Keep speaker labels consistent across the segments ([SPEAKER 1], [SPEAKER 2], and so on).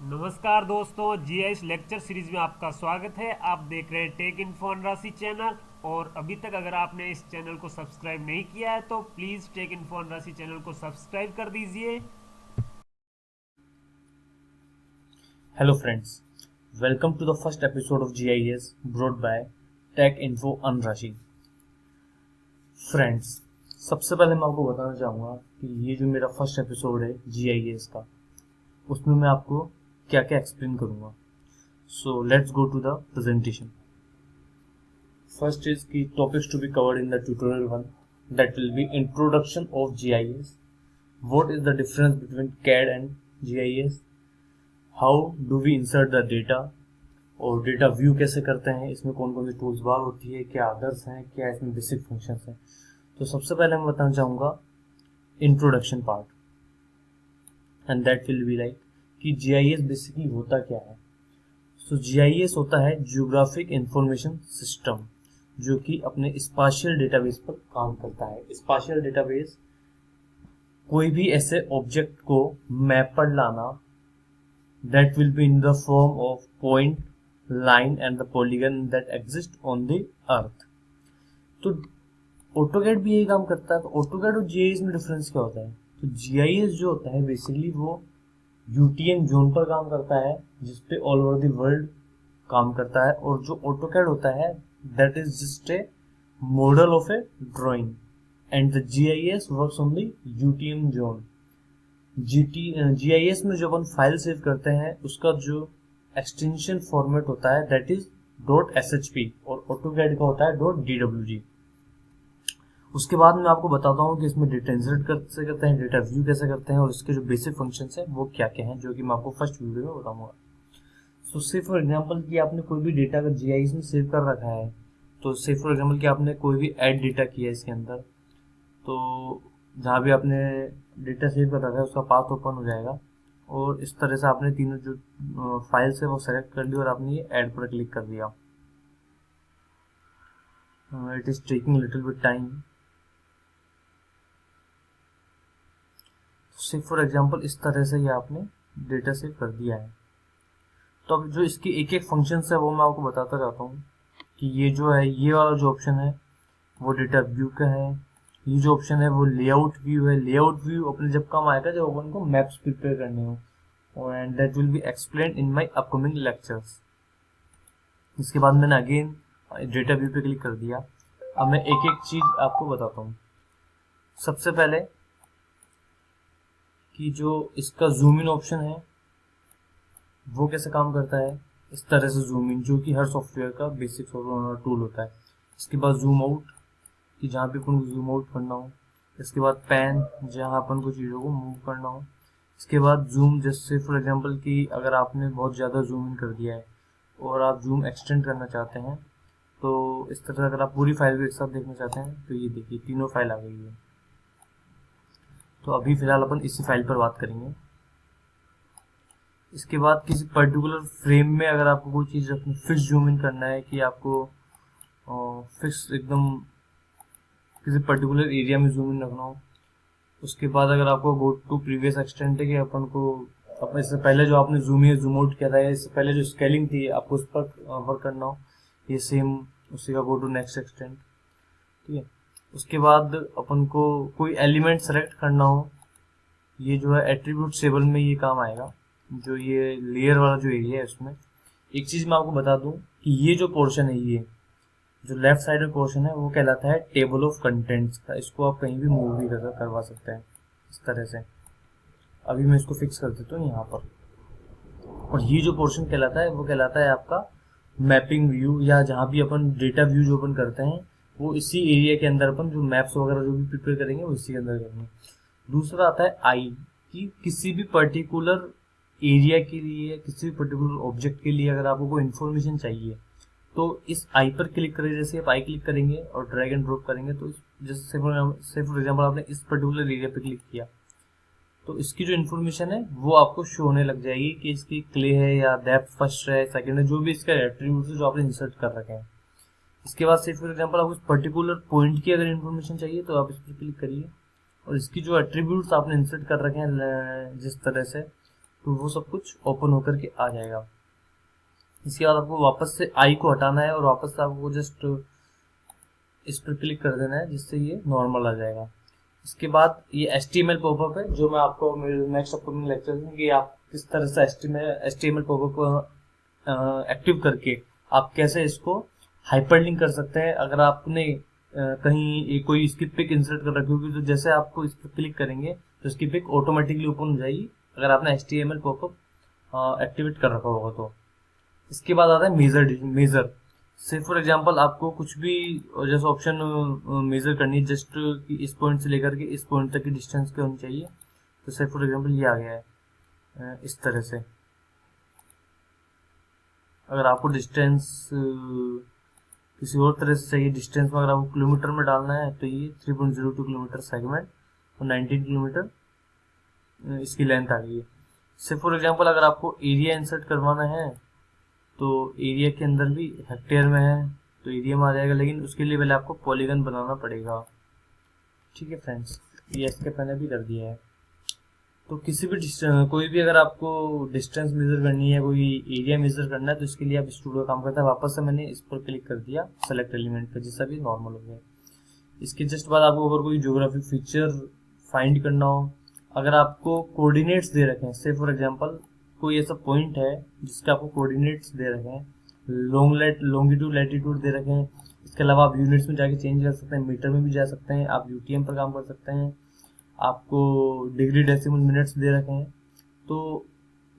[SPEAKER 1] नमस्कार दोस्तों, GIS lecture series में आपका स्वागत है। आप देख रहे हैं टेक इन्फो राशि चैनल। और अभी तक अगर आपने इस चैनल को सब्सक्राइब नहीं किया है तो प्लीज़ टेक इन्फो राशि चैनल को सब्सक्राइब कर दीजिए।
[SPEAKER 2] Hello friends, welcome to the first episode of GIS brought by Tech Info Anrashi. Friends, सबसे पहले मैं आपको बताना चाहूँगा कि ये जो मेरा फर्स्ट एपिसोड है GIS का, उसमें मैं आपको क्या क्या एक्सप्लेन करूँगा. So let's go to the presentation. First is key topics to be covered in the tutorial 1, that will be introduction of GIS, what is the difference between CAD and GIS, how do we insert the data, और data view कैसे करते हैं, इसमें कौन कौन सी tools बार होती है, क्या अदर्स हैं, क्या इसमें बेसिक फंक्शंस हैं. तो सबसे पहले मैं बताना चाहूँगा introduction part, and that will be like कि जीआईएस बेसिकली होता क्या है. सो जीआईएस होता है जियोग्राफिक इंफॉर्मेशन सिस्टम, जो कि अपने स्पाशियल डेटाबेस पर काम करता है. स्पाशियल डेटाबेस कोई भी ऐसे ऑब्जेक्ट को मैप पर लाना that will be in the form of point, line and the polygon that exist on the earth. तो ऑटोकैड भी यही काम करता है. तो ऑटोकैड और जीआईएस में डिफरेंस क्या होता है? तो जीआईएस जो होता है बेसिकली वो यूटीएम जोन पर काम करता है, जिसपे ऑल ओवर द वर्ल्ड काम करता है. और जो ऑटोकैड होता है that is just a model of A drawing, and the GIS works on the UTM zone. GIS में जो अपन फाइल सेव करते हैं उसका जो एक्सटेंशन फॉर्मेट होता है दैट इज .shp, और ऑटोकैड का होता है .dwg. उसके बाद मैं आपको बताता हूँ कि इसमें डेटा इंसर्ट कैसे करते हैं, डेटा व्यू कैसे करते हैं, और इसके जो बेसिक फंक्शंस हैं वो क्या क्या हैं, जो कि मैं आपको फर्स्ट वीडियो में बताऊंगा. सो से फॉर एग्जांपल कि आपने कोई भी डेटा अगर जीआईएस में सेव कर रखा है, तो से फॉर एग्जांपल कि आपने कोई भी ऐड डेटा किया है इसके अंदर, तो जहाँ भी आपने डेटा सेव कर रखा है उसका पाथ ओपन हो जाएगा, और इस तरह से आपने तीनों जो फाइल्स है वो सेलेक्ट कर ली और आपने ये ऐड पर क्लिक कर दिया. It is taking little bit time. से फॉर एग्जांपल इस तरह से ये आपने डेटा सेव कर दिया है. तो अब जो इसकी एक एक फंक्शन है वो मैं आपको बताता जाता हूँ कि ये जो है, ये वाला जो ऑप्शन है वो डेटा व्यू का है. ये जो ऑप्शन है वो लेआउट व्यू है. लेआउट व्यू अपने जब काम आएगा जब अपन को मैप्स प्रिपेयर करने हो, and that will be explained in my upcoming lectures. इसके बाद मैंने अगेन डेटा व्यू पे क्लिक कर दिया. अब मैं एक एक चीज आपको बताता हूँ. सबसे पहले कि जो इसका जूम इन ऑप्शन है वो कैसे काम करता है. इस तरह से जूम इन, जो कि हर सॉफ्टवेयर का बेसिक टूल होता है. इसके बाद जूम आउट, कि जहाँ पे अपन को जूम आउट करना हो. इसके बाद पैन, जहाँ अपन को चीज़ों को मूव करना हो. इसके बाद जूम, जैसे फॉर एग्जांपल कि अगर आपने बहुत ज़्यादा जूम इन कर दिया है और आप जूम एक्सटेंड करना चाहते हैं, तो इस तरह अगर आप पूरी फाइल को एक साथ देखना चाहते हैं तो ये देखिए तीनों फाइल आ गई है. तो अभी फिलहाल अपन इसी फाइल पर बात करेंगे. इसके बाद किसी पर्टिकुलर फ्रेम में अगर आपको कोई चीज़ अपनी फिक्स जूम इन करना है, कि आपको फिक्स एकदम किसी पर्टिकुलर एरिया में जूम इन रखना हो. उसके बाद अगर आपको गो टू प्रीवियस एक्सटेंट है कि अपन को अपने इससे पहले जो आपने जूम इन जूम आउट किया था, इससे पहले जो स्केलिंग थी आपको उस पर वर्क करना हो, ये सेम उसी का गो टू नेक्स्ट एक्सटेंट. ठीक है. उसके बाद अपन को कोई एलिमेंट सेलेक्ट करना हो, ये जो है एट्रीब्यूट टेबल में ये काम आएगा. जो ये लेयर वाला जो एरिया है उसमें एक चीज़ मैं आपको बता दूं कि ये जो पोर्शन है, ये जो लेफ्ट साइड में पोर्शन है वो कहलाता है टेबल ऑफ कंटेंट्स का. इसको आप कहीं भी मूव भी करवा सकते हैं इस तरह से. अभी मैं इसको फिक्स कर देता हूँ यहाँ पर. और ये जो पोर्शन कहलाता है वो कहलाता है आपका मैपिंग व्यू, या जहाँ भी अपन डेटा व्यू जो अपन करते हैं वो इसी एरिया के अंदर अपन जो मैप्स वगैरह जो भी प्रिपेयर करेंगे वो इसी के अंदर करेंगे. दूसरा आता है आई, कि किसी भी पर्टिकुलर एरिया के लिए, किसी भी पर्टिकुलर ऑब्जेक्ट के लिए अगर आपको कोई इन्फॉर्मेशन चाहिए तो इस आई पर क्लिक करें. जैसे आप आई क्लिक करेंगे और ड्रैग एंड ड्रॉप करेंगे तो जैसे फॉर एग्जांपल आपने इस पर्टिकुलर एरिया पर क्लिक किया तो इसकी जो इन्फॉर्मेशन है वो आपको शो होने लग जाएगी कि इसकी क्ले है या डेप्थ फर्स्ट है सेकंड है, जो भी इसका एट्रीब्यूट है जो आपने इंसर्ट कर रखे हैं. इसके बाद से फॉर एग्जांपल आपको इस पर्टिकुलर पॉइंट की अगर इन्फॉर्मेशन चाहिए तो आप इस पर क्लिक करिए, और इसकी जो एट्रीब्यूट्स आपने इंसर्ट कर रखे हैं जिस तरह से, तो वो सब कुछ ओपन होकर के आ जाएगा। इसके बाद आपको वापस से आई को हटाना है और वापस से आपको जस्ट इस पर क्लिक कर देना है, जिससे ये नॉर्मल आ जाएगा। इसके बाद ये HTML पॉपअप है, जो मैं आपको मेरे नेक्स्ट अपकमिंग लेक्चर में कि आप किस तरह से HTML पॉपअप को एक्टिव करके आप कैसे इसको हाइपरलिंक कर सकते हैं। अगर आपने कहीं कोई इसकी पिक इंसर्ट कर रखी होगी तो जैसे आपको इस पर क्लिक करेंगे तो इसकी पिक ऑटोमेटिकली ओपन हो जाएगी, अगर आपने HTML पॉपअप एक्टिवेट कर रखा होगा तो। इसके बाद आता है मेजर से फॉर एग्जांपल आपको कुछ भी जैसे ऑप्शन मेजर करनी है, जस्ट कि इस पॉइंट से लेकर के इस पॉइंट तक की डिस्टेंस क्या होनी चाहिए। तो से फॉर एग्जांपल ये आ गया है इस तरह से। अगर आपको डिस्टेंस किसी और तरह से चाहिए, डिस्टेंस में अगर आपको किलोमीटर में डालना है तो ये 3.02 किलोमीटर सेगमेंट और 19 किलोमीटर इसकी लेंथ आ गई है। से फॉर एग्जांपल अगर आपको एरिया इंसर्ट करवाना है तो एरिया के अंदर भी हेक्टेयर में है तो एरिया में आ जाएगा, लेकिन उसके लिए पहले आपको पॉलीगन बनाना पड़ेगा। ठीक है फ्रेंड्स, ये इसके पहले भी कर दिया है। तो किसी भी कोई भी अगर आपको डिस्टेंस मेजर करनी है, कोई एरिया मेजर करना है, तो इसके लिए आप स्टूडियो काम करता है। वापस से मैंने इस पर क्लिक कर दिया सेलेक्ट एलिमेंट पर, जिससे भी नॉर्मल हो गया। इसके जस्ट बाद आपको अगर कोई ज्योग्राफिक फीचर फाइंड करना हो, अगर आपको कोऑर्डिनेट्स दे रखे हैं, से फॉर एग्जांपल कोई ऐसा पॉइंट है जिसके आपको कोऑर्डिनेट्स दे रखे हैं, लॉन्गिट्यूड लैटिट्यूड दे रखे हैं, इसके अलावा आप यूनिट्स में जाके चेंज कर सकते हैं, मीटर में भी जा सकते हैं, आप UTM पर काम कर सकते हैं, आपको डिग्री डेसिमल मिनट्स दे रखे हैं, तो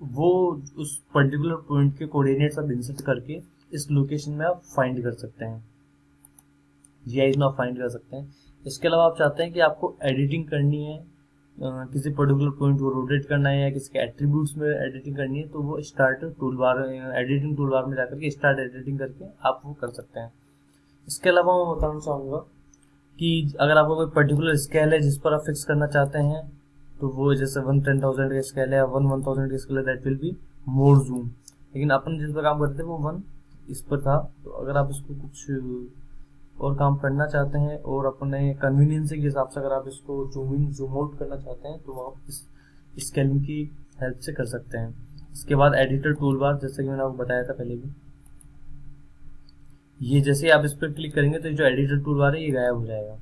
[SPEAKER 2] वो उस पर्टिकुलर पॉइंट के कोऑर्डिनेट्स आप इंसर्ट करके इस लोकेशन में आप फाइंड कर सकते हैं, GIS में आप फाइंड कर सकते हैं। इसके अलावा आप चाहते हैं कि आपको एडिटिंग करनी है, किसी पर्टिकुलर पॉइंट को रोटेट करना है या किसी के एट्रीब्यूट्स में एडिटिंग करनी है, तो वो स्टार्ट टूलबार एडिटिंग टूलबार में जाकर के स्टार्ट एडिटिंग करके आप वो कर सकते हैं। इसके अलावा मैं बताना चाहूँगा कि अगर आपका कोई पर्टिकुलर स्केल है जिस पर आप फिक्स करना चाहते हैं, तो वो जैसे 1/10,000 का स्केल है या 1/1000 का स्केल है, that will be more zoom. लेकिन अपन जिस पर काम करते थे वो 1 इस पर था। तो अगर आप इसको कुछ और काम करना चाहते हैं और अपने कन्वीनियंस के हिसाब से अगर आप इसको जूम इन जूम आउट करना चाहते हैं तो आप इस स्केलिंग की हेल्प से कर सकते हैं। इसके बाद एडिटर टूल बार, जैसे कि मैंने आपको बताया था पहले भी, ये जैसे आप इस पर क्लिक करेंगे तो जो एडिटर टूल बार है ये गायब हो जाएगा।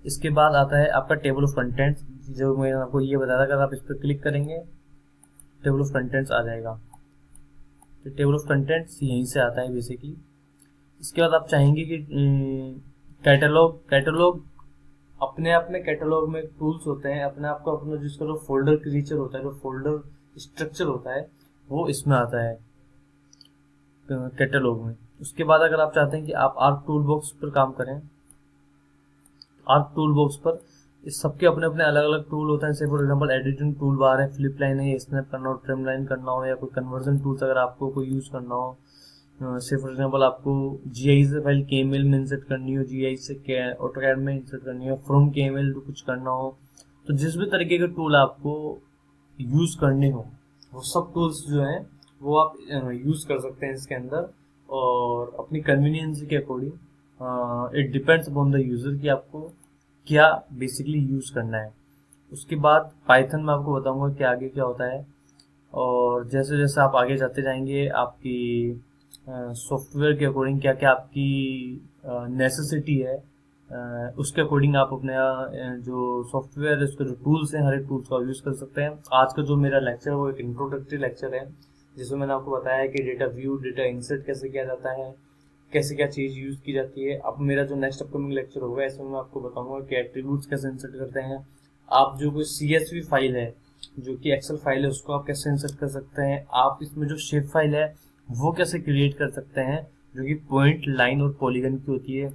[SPEAKER 2] इसके बाद आता है आपका टेबल ऑफ कंटेंट्स, जो मैंने आपको ये बताया था, अगर आप इस पर क्लिक करेंगे टेबल ऑफ कंटेंट्स आ जाएगा। तो टेबल ऑफ कंटेंट्स यहीं से आता है बेसिकली। इसके बाद आप चाहेंगे कि कैटलॉग अपने आप में कैटलॉग में टूल्स होते हैं, अपने आप को अपना जिसका जो फोल्डर क्रीचर होता है, जो फोल्डर स्ट्रक्चर होता है, वो इसमें आता है कैटलॉग में। उसके बाद अगर आप चाहते हैं कि आप आर्क टूल बॉक्स पर काम करें, आर्क टूल बॉक्स पर इस सबके अपने अपने अलग अलग टूल होते हैं। जैसे for example editing tool bar है, फ्लिप लाइन है, स्नैप करना हो, ट्रिम लाइन करना हो, या कोई कन्वर्जन टूल्स अगर आपको कोई यूज करना हो, से फॉर एग्जांपल आपको GIS फाइल KML में इंसर्ट करनी हो, GIS से AutoCAD में इंसर्ट करनी हो, फ्रॉम KML तो कुछ करना हो, तो जिस भी तरीके के टूल आपको यूज करने हो वो सब टूल्स जो हैं वो आप यूज कर सकते हैं इसके अंदर, और अपनी कन्वीनियंस के according it depends upon the user कि आपको क्या बेसिकली यूज करना है। उसके बाद पाइथन में आपको बताऊंगा कि आगे क्या होता है, और जैसे जैसे आप आगे जाते जाएंगे आपकी सॉफ्टवेयर के अकॉर्डिंग क्या क्या आपकी नेसेसिटी है, उसके अकॉर्डिंग आप अपने जो सॉफ्टवेयर है उसके जो टूल्स हैं हर एक टूल्स का यूज कर सकते हैं। आज का जो मेरा लेक्चर है वो एक इंट्रोडक्टरी लेक्चर है, जिसमें मैंने आपको बताया कि डेटा व्यू, डेटा इंसर्ट कैसे किया जाता है, कैसे क्या चीज़ यूज़ की जाती है। अब मेरा जो नेक्स्ट अपकमिंग लेक्चर होगा इसमें मैं आपको बताऊंगा कि एट्रीब्यूट्स कैसे इंसर्ट करते हैं। आप जो कोई CSV फाइल है, जो कि एक्सेल फाइल है, उसको आप कैसे इंसर्ट कर सकते हैं। आप इसमें जो शेप फाइल है वो कैसे क्रिएट कर सकते हैं, जो कि पॉइंट, लाइन और पॉलीगन की होती है।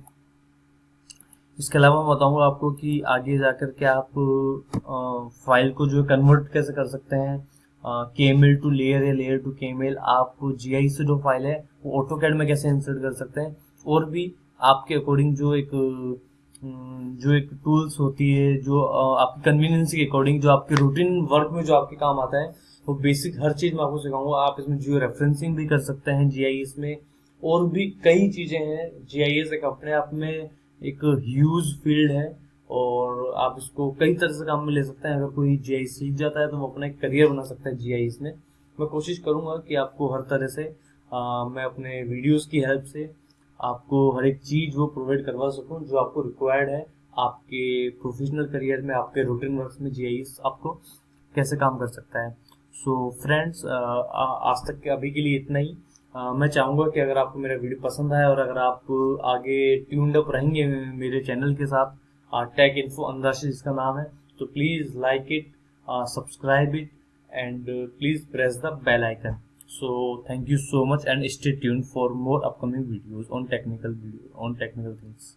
[SPEAKER 2] इसके अलावा मैं बताऊंगा आपको कि आगे जाकर के आप फाइल को जो कन्वर्ट कैसे कर सकते हैं, KML टू लेयर या लेयर टू KML। आप GIS से जो फाइल है वो AutoCAD में कैसे इंसर्ट कर सकते हैं, और भी आपके अकॉर्डिंग जो एक टूल्स होती है जो आपकी कन्वीनियंस के अकॉर्डिंग, जो आपके रूटीन वर्क में जो आपके काम आता है, वो बेसिक हर चीज़ मैं आपको सिखाऊंगा। आप इसमें जियो रेफरेंसिंग भी कर सकते हैं GIS में, और भी कई चीज़ें हैं। GIS एक अपने आप में एक ह्यूज फील्ड है, और आप इसको कई तरह से काम में ले सकते हैं। अगर कोई जीआई सीख जाता है तो वो अपना एक करियर बना सकता है जीआई में। मैं कोशिश करूंगा कि आपको हर तरह से मैं अपने वीडियोस की हेल्प से आपको हर एक चीज़ वो प्रोवाइड करवा सकूं जो आपको रिक्वायर्ड है आपके प्रोफेशनल करियर में, आपके रूटीन वर्क में जीआई आपको कैसे काम कर सकता है। सो फ्रेंड्स, आज तक के अभी के लिए इतना ही। मैं चाहूँगा कि अगर आपको मेरा वीडियो पसंद आया और अगर आप आगे ट्यून्ड अप रहेंगे मेरे चैनल के साथ, टेक इन्फो अंदाशी जिसका नाम है, तो please like it, subscribe it, and please press the bell icon. So thank you so much and stay tuned for more upcoming videos on technical things.